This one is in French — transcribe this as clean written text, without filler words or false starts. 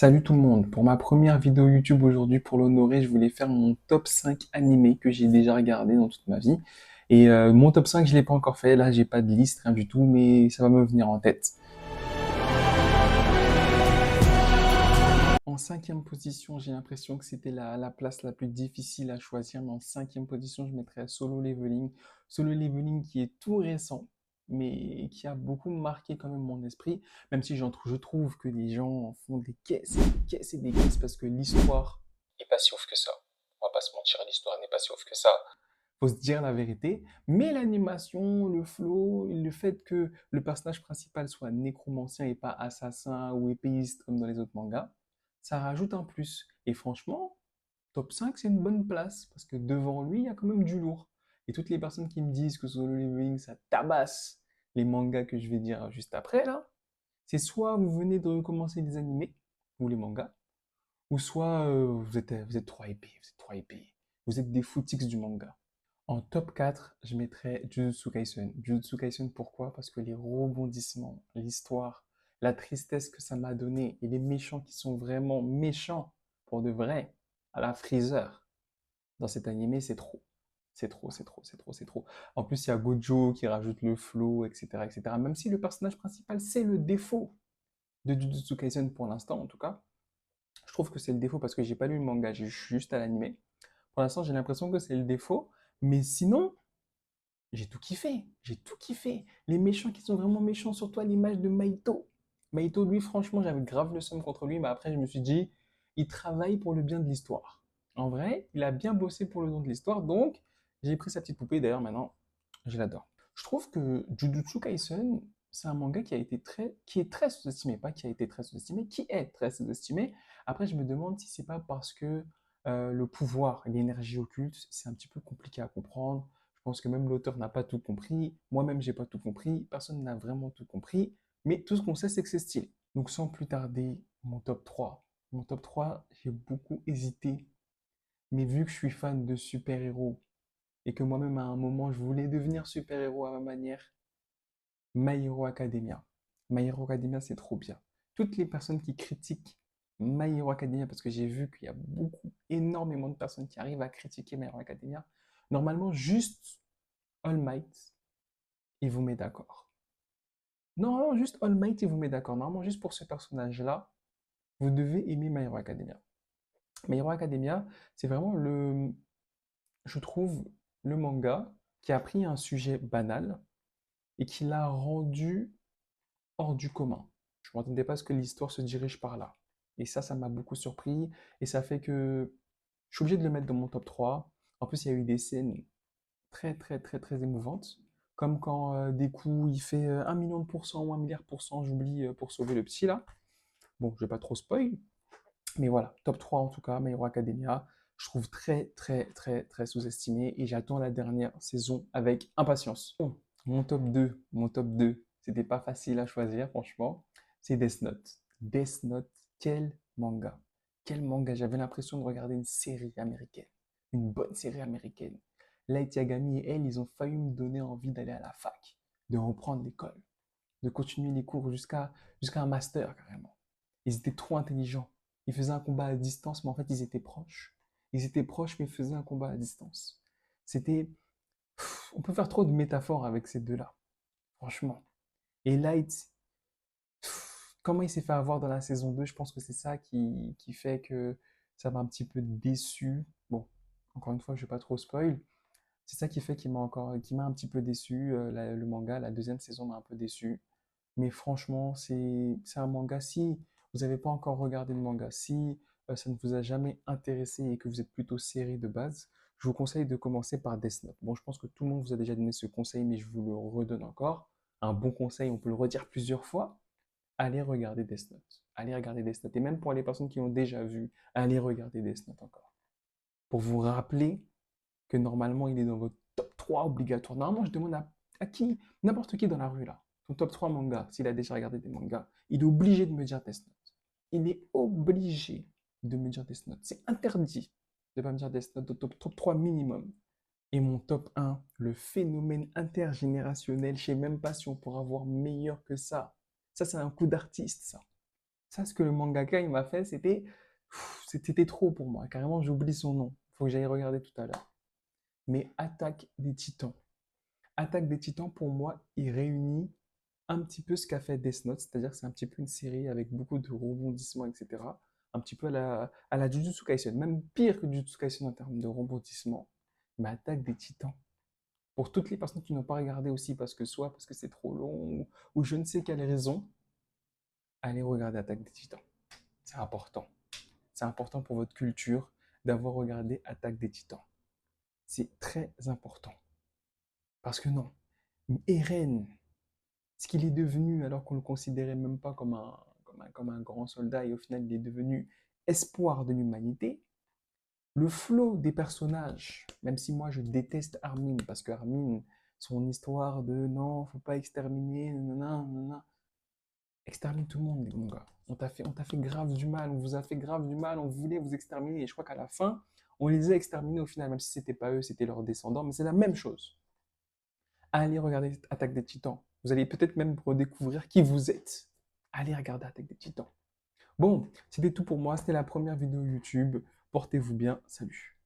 Salut tout le monde, pour ma première vidéo YouTube aujourd'hui pour l'honorer, je voulais faire mon top 5 animés que j'ai déjà regardé dans toute ma vie. Et mon top 5, je l'ai pas encore fait, là j'ai pas de liste, rien du tout, mais ça va me venir en tête. En cinquième position, j'ai l'impression que c'était la place la plus difficile à choisir, mais en cinquième position, je mettrais Solo Leveling. Solo Leveling qui est tout récent, mais qui a beaucoup marqué quand même mon esprit, même si je trouve que les gens en font des caisses et des caisses et des caisses parce que l'histoire n'est pas si ouf que ça. On va pas se mentir, l'histoire n'est pas si ouf que ça. Faut se dire la vérité, mais l'animation, le flow, le fait que le personnage principal soit nécromancien et pas assassin ou épéiste comme dans les autres mangas, ça rajoute un plus. Et franchement, top 5, c'est une bonne place, parce que devant lui, il y a quand même du lourd. Et toutes les personnes qui me disent que Solo Leveling, ça tabasse les mangas que je vais dire juste après, là, c'est soit vous venez de recommencer les animés, ou les mangas, ou soit vous êtes trop épais, vous êtes trop épais. Vous êtes des footix du manga. En top 4, je mettrais Jujutsu Kaisen. Jujutsu Kaisen, pourquoi? Parce que les rebondissements, l'histoire, la tristesse que ça m'a donné et les méchants qui sont vraiment méchants pour de vrai, à la Freezer, dans cet animé, c'est trop. C'est trop, c'est trop, c'est trop, c'est trop. En plus, il y a Gojo qui rajoute le flow, etc., etc. Même si le personnage principal, c'est le défaut de Jujutsu Kaisen pour l'instant, en tout cas. Je trouve que c'est le défaut parce que j'ai pas lu le manga, j'ai juste à l'animé. Pour l'instant, j'ai l'impression que c'est le défaut. Mais sinon, j'ai tout kiffé, j'ai tout kiffé. Les méchants qui sont vraiment méchants, surtout à l'image de Maito. Maito, lui, franchement, j'avais grave le seum contre lui, mais après, je me suis dit, il travaille pour le bien de l'histoire. En vrai, il a bien bossé pour le bien de l'histoire, donc j'ai pris sa petite poupée, d'ailleurs, maintenant, je l'adore. Je trouve que Jujutsu Kaisen, c'est un manga qui est très sous-estimé, pas qui a été très sous-estimé, qui est très sous-estimé. Après, je me demande si c'est pas parce que le pouvoir, l'énergie occulte, c'est un petit peu compliqué à comprendre. Je pense que même l'auteur n'a pas tout compris. Moi-même, j'ai pas tout compris. Personne n'a vraiment tout compris. Mais tout ce qu'on sait, c'est que c'est stylé. Donc, sans plus tarder, mon top 3. Mon top 3, j'ai beaucoup hésité. Mais vu que je suis fan de super-héros et que moi-même, à un moment, je voulais devenir super-héros à ma manière, My Hero Academia. My Hero Academia, c'est trop bien. Toutes les personnes qui critiquent My Hero Academia, parce que j'ai vu qu'il y a beaucoup, énormément de personnes qui arrivent à critiquer My Hero Academia, normalement, juste All Might, il vous met d'accord. Normalement, juste All Might, il vous met d'accord. Normalement, juste pour ce personnage-là, vous devez aimer My Hero Academia. My Hero Academia, c'est vraiment je trouve, le manga qui a pris un sujet banal et qui l'a rendu hors du commun. Je ne m'attendais pas à ce que l'histoire se dirige par là. Et ça m'a beaucoup surpris. Et ça fait que je suis obligé de le mettre dans mon top 3. En plus, il y a eu des scènes très, très, très, très émouvantes. Comme quand des coups, il fait 1 million de pourcents ou 1 milliard de pourcents, j'oublie, pour sauver le petit là. Bon, je vais pas trop spoil. Mais voilà, top 3 en tout cas, My Hero Academia. Je trouve très, très, très, très sous-estimé. Et j'attends la dernière saison avec impatience. Bon, mon top 2, c'était pas facile à choisir, franchement. C'est Death Note. Death Note, quel manga. Quel manga. J'avais l'impression de regarder une série américaine. Une bonne série américaine. Light Yagami et elle, ils ont failli me donner envie d'aller à la fac, de reprendre l'école, de continuer les cours jusqu'à un master carrément. Ils étaient trop intelligents. Ils faisaient un combat à distance, mais en fait, ils étaient proches. Ils étaient proches, mais ils faisaient un combat à distance. C'était. On peut faire trop de métaphores avec ces deux-là, franchement. Et Light, comment il s'est fait avoir dans la saison 2, je pense que c'est ça qui fait que ça m'a un petit peu déçu. Bon, encore une fois, je ne vais pas trop spoil. C'est ça qui fait qui m'a un petit peu déçu. Le manga, la deuxième saison m'a un peu déçu. Mais franchement, c'est un manga. Si vous n'avez pas encore regardé le manga, si ça ne vous a jamais intéressé et que vous êtes plutôt série de base, je vous conseille de commencer par Death Note. Bon, je pense que tout le monde vous a déjà donné ce conseil, mais je vous le redonne encore. Un bon conseil, on peut le redire plusieurs fois. Allez regarder Death Note. Allez regarder Death Note. Et même pour les personnes qui ont déjà vu, allez regarder Death Note encore. Pour vous rappeler que normalement, il est dans votre top 3 obligatoire. Normalement, je demande à qui, n'importe qui dans la rue là, ton top 3 manga, s'il a déjà regardé des mangas, il est obligé de me dire Death Note. Il est obligé de me dire Death Note. C'est interdit de ne pas me dire Death Note, top 3 minimum. Et mon top 1, le phénomène intergénérationnel, je sais même pas si on pourra voir meilleur que ça. Ça, c'est un coup d'artiste, ça. Ça, ce que le mangaka, il m'a fait, c'était trop pour moi. Carrément, j'oublie son nom. Faut que j'aille regarder tout à l'heure. Mais Attaque des Titans. Attaque des Titans, pour moi, il réunit un petit peu ce qu'a fait Death Note, c'est-à-dire que c'est un petit peu une série avec beaucoup de rebondissements, etc. Un petit peu à la Jujutsu Kaisen, même pire que Jujutsu Kaisen en termes de rebondissements. Mais Attaque des Titans, pour toutes les personnes qui n'ont pas regardé aussi, soit parce que c'est trop long, ou je ne sais quelle raison, allez regarder Attaque des Titans. C'est important. C'est important pour votre culture d'avoir regardé Attaque des Titans. C'est très important. Parce que non, Eren, ce qu'il est devenu alors qu'on le considérait même pas comme un grand soldat et au final il est devenu espoir de l'humanité, le flow des personnages, même si moi je déteste Armin parce que Armin, son histoire de non, faut pas exterminer, nanana, nanana, extermine tout le monde, mon gars. On t'a fait grave du mal, on vous a fait grave du mal, on voulait vous exterminer et je crois qu'à la fin, on les a exterminés au final, même si c'était pas eux, c'était leurs descendants, mais c'est la même chose. Allez regarder Attaque des Titans. Vous allez peut-être même redécouvrir qui vous êtes. Allez regarder Attaque des Titans. Bon, c'était tout pour moi. C'était la première vidéo YouTube. Portez-vous bien. Salut.